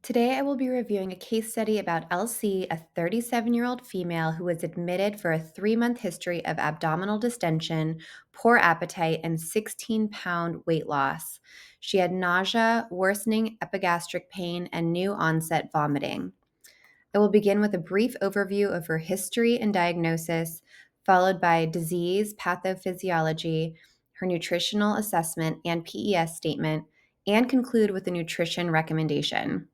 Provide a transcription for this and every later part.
Today, I will be reviewing a case study about Elsie, a 37-year-old female who was admitted for a 3-month history of abdominal distension, poor appetite, and 16-pound weight loss. She had nausea, worsening epigastric pain, and new onset vomiting. I will begin with a brief overview of her history and diagnosis, followed by disease, pathophysiology, her nutritional assessment and PES statement, and conclude with a nutrition recommendation.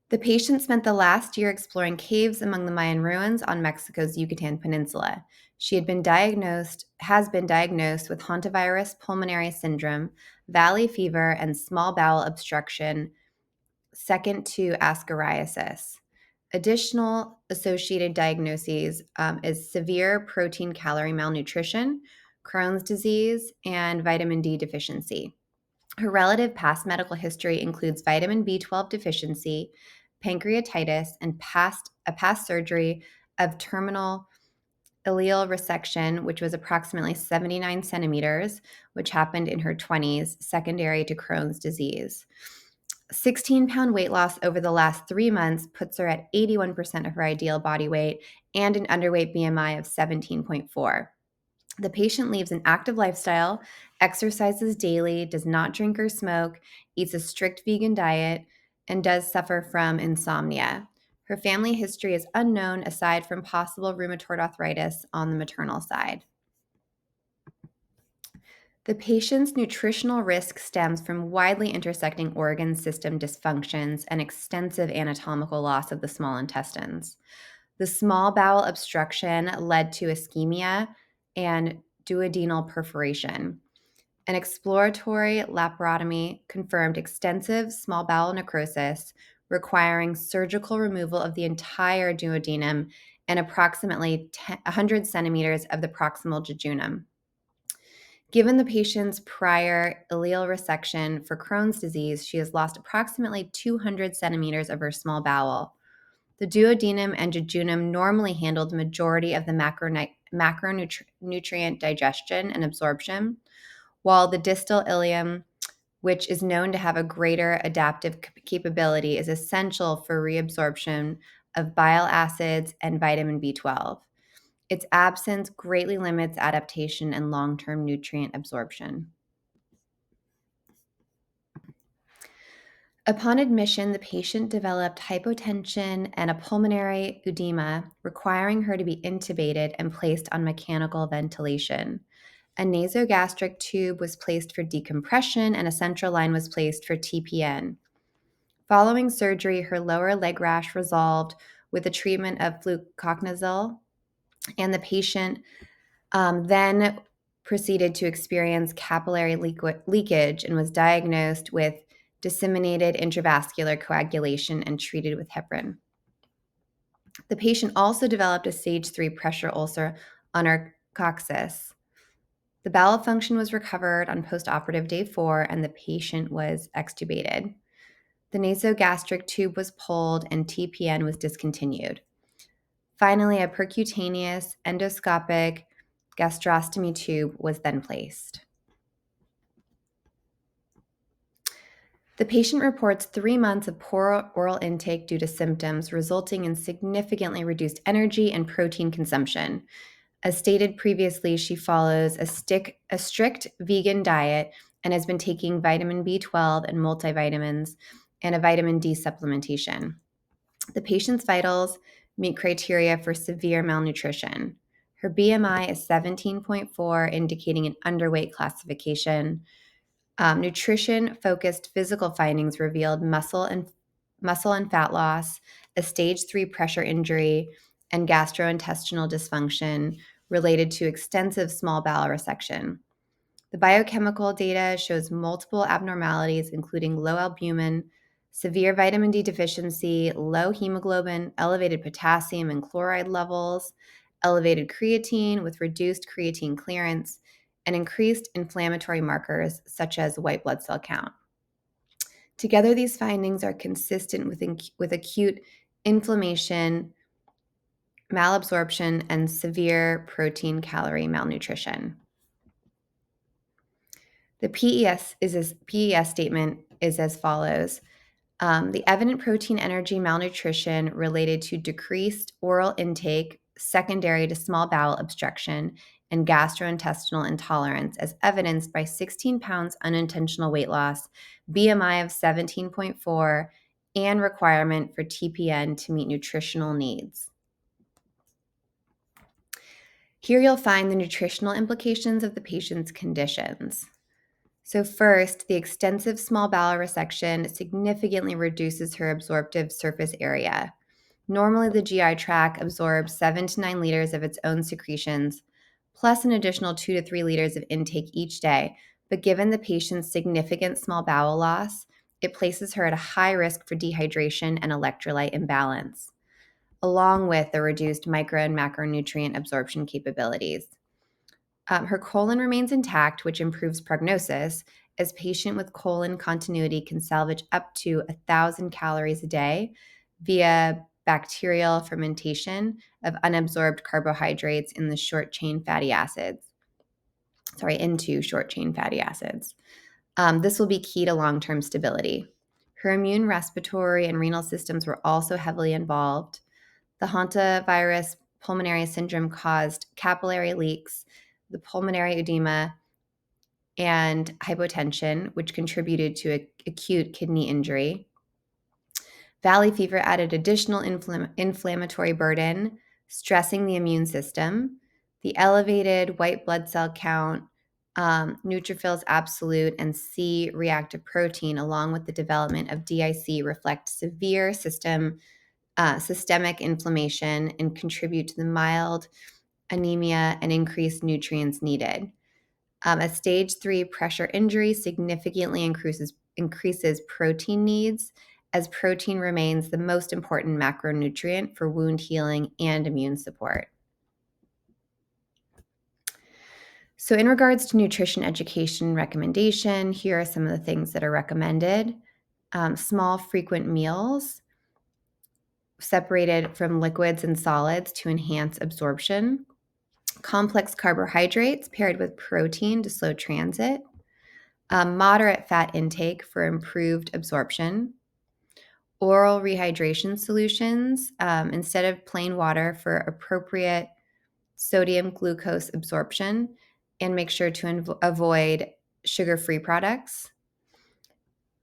The patient spent the last year exploring caves among the Mayan ruins on Mexico's Yucatan Peninsula. She has been diagnosed with hantavirus pulmonary syndrome, valley fever, and small bowel obstruction, second to ascariasis. Additional associated diagnoses is severe protein calorie malnutrition, Crohn's disease, and vitamin D deficiency. Her relative past medical history includes vitamin B12 deficiency, pancreatitis, and a past surgery of terminal ileal resection, which was approximately 79 centimeters, which happened in her 20s, secondary to Crohn's disease. 16-pound weight loss over the last 3 months puts her at 81% of her ideal body weight and an underweight BMI of 17.4. The patient leads an active lifestyle, exercises daily, does not drink or smoke, eats a strict vegan diet, and does suffer from insomnia. Her family history is unknown aside from possible rheumatoid arthritis on the maternal side. The patient's nutritional risk stems from widely intersecting organ system dysfunctions and extensive anatomical loss of the small intestines. The small bowel obstruction led to ischemia and duodenal perforation. An exploratory laparotomy confirmed extensive small bowel necrosis, requiring surgical removal of the entire duodenum and approximately 100 centimeters of the proximal jejunum. Given the patient's prior ileal resection for Crohn's disease, she has lost approximately 200 centimeters of her small bowel. The duodenum and jejunum normally handle the majority of the macronutrient digestion and absorption, while the distal ileum, which is known to have a greater adaptive capability, is essential for reabsorption of bile acids and vitamin B12. Its absence greatly limits adaptation and long-term nutrient absorption. Upon admission, the patient developed hypotension and a pulmonary edema, requiring her to be intubated and placed on mechanical ventilation. A nasogastric tube was placed for decompression, and a central line was placed for TPN. Following surgery, her lower leg rash resolved with the treatment of fluconazole, and the patient then proceeded to experience capillary leakage and was diagnosed with disseminated intravascular coagulation and treated with heparin. The patient also developed a stage 3 pressure ulcer on her coccyx. The bowel function was recovered on postoperative day 4, and the patient was extubated. The nasogastric tube was pulled and TPN was discontinued. Finally, a percutaneous endoscopic gastrostomy tube was then placed. The patient reports 3 months of poor oral intake due to symptoms, resulting in significantly reduced energy and protein consumption. As stated previously, she follows a strict vegan diet and has been taking vitamin B12 and multivitamins and a vitamin D supplementation. The patient's vitals meet criteria for severe malnutrition. Her BMI is 17.4, indicating an underweight classification. Nutrition-focused physical findings revealed muscle and fat loss, a stage 3 pressure injury, and gastrointestinal dysfunction related to extensive small bowel resection. The biochemical data shows multiple abnormalities, including low albumin, severe vitamin D deficiency, low hemoglobin, elevated potassium and chloride levels, elevated creatine with reduced creatine clearance, and increased inflammatory markers such as white blood cell count. Together, these findings are consistent with acute inflammation, malabsorption, and severe protein calorie malnutrition. The PES statement is as follows. The evident protein energy malnutrition related to decreased oral intake secondary to small bowel obstruction and gastrointestinal intolerance, as evidenced by 16 pounds unintentional weight loss, BMI of 17.4, and requirement for TPN to meet nutritional needs. Here you'll find the nutritional implications of the patient's conditions. So first, the extensive small bowel resection significantly reduces her absorptive surface area. Normally, the GI tract absorbs 7 to 9 liters of its own secretions, plus an additional 2 to 3 liters of intake each day. But given the patient's significant small bowel loss, it places her at a high risk for dehydration and electrolyte imbalance, along with the reduced micro and macronutrient absorption capabilities. Her colon remains intact, which improves prognosis, as patient with colon continuity can salvage up to 1,000 calories a day via bacterial fermentation of unabsorbed carbohydrates in the short-chain fatty acids. Into short-chain fatty acids. This will be key to long-term stability. Her immune, respiratory, and renal systems were also heavily involved. The hantavirus pulmonary syndrome caused capillary leaks, the pulmonary edema, and hypotension, which contributed to acute kidney injury. Valley fever added additional inflammatory burden, stressing the immune system. The elevated white blood cell count, neutrophils absolute, and C reactive protein, along with the development of DIC, reflect severe systemic inflammation and contribute to the mild anemia and increased nutrients needed. A stage 3 pressure injury significantly increases protein needs, as protein remains the most important macronutrient for wound healing and immune support. So in regards to nutrition education recommendation, here are some of the things that are recommended. Small, frequent meals separated from liquids and solids to enhance absorption. Complex carbohydrates paired with protein to slow transit. Moderate fat intake for improved absorption. Oral rehydration solutions instead of plain water for appropriate sodium glucose absorption, and make sure to avoid sugar-free products.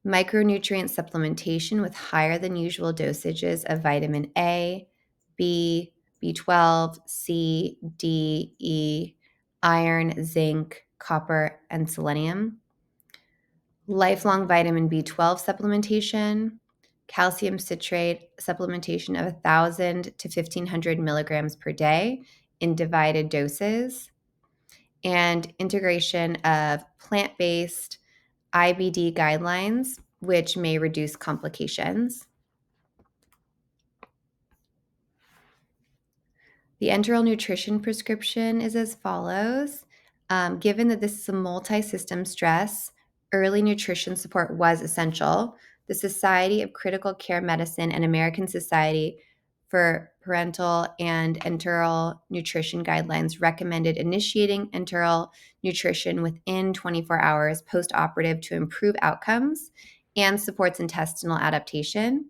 Micronutrient supplementation with higher than usual dosages of vitamin A, B, B12, C, D, E, iron, zinc, copper, and selenium. Lifelong vitamin B12 supplementation, calcium citrate supplementation of 1,000 to 1,500 milligrams per day in divided doses, and integration of plant-based IBD guidelines, which may reduce complications. The enteral nutrition prescription is as follows. Given that this is a multi-system stress, early nutrition support was essential. The Society of Critical Care Medicine and American Society for Parenteral and Enteral Nutrition Guidelines recommended initiating enteral nutrition within 24 hours post-operative to improve outcomes and supports intestinal adaptation.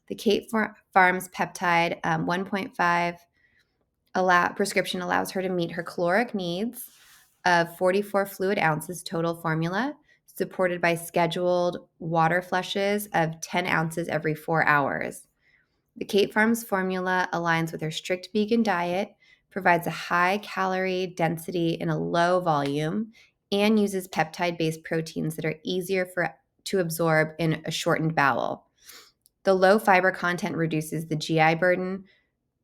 The Kate Farms peptide 1.5 prescription allows her to meet her caloric needs of 44 fluid ounces total formula, supported by scheduled water flushes of 10 ounces every 4 hours. The Kate Farms formula aligns with her strict vegan diet, provides a high calorie density in a low volume, and uses peptide-based proteins that are easier to absorb in a shortened bowel. The low fiber content reduces the GI burden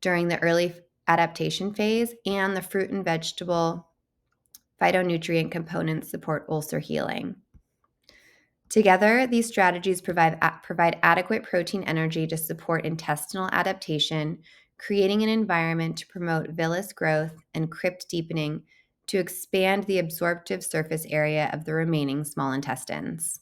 during the early adaptation phase, and the fruit and vegetable phytonutrient components support ulcer healing. Together, these strategies provide adequate protein energy to support intestinal adaptation, creating an environment to promote villus growth and crypt deepening to expand the absorptive surface area of the remaining small intestines.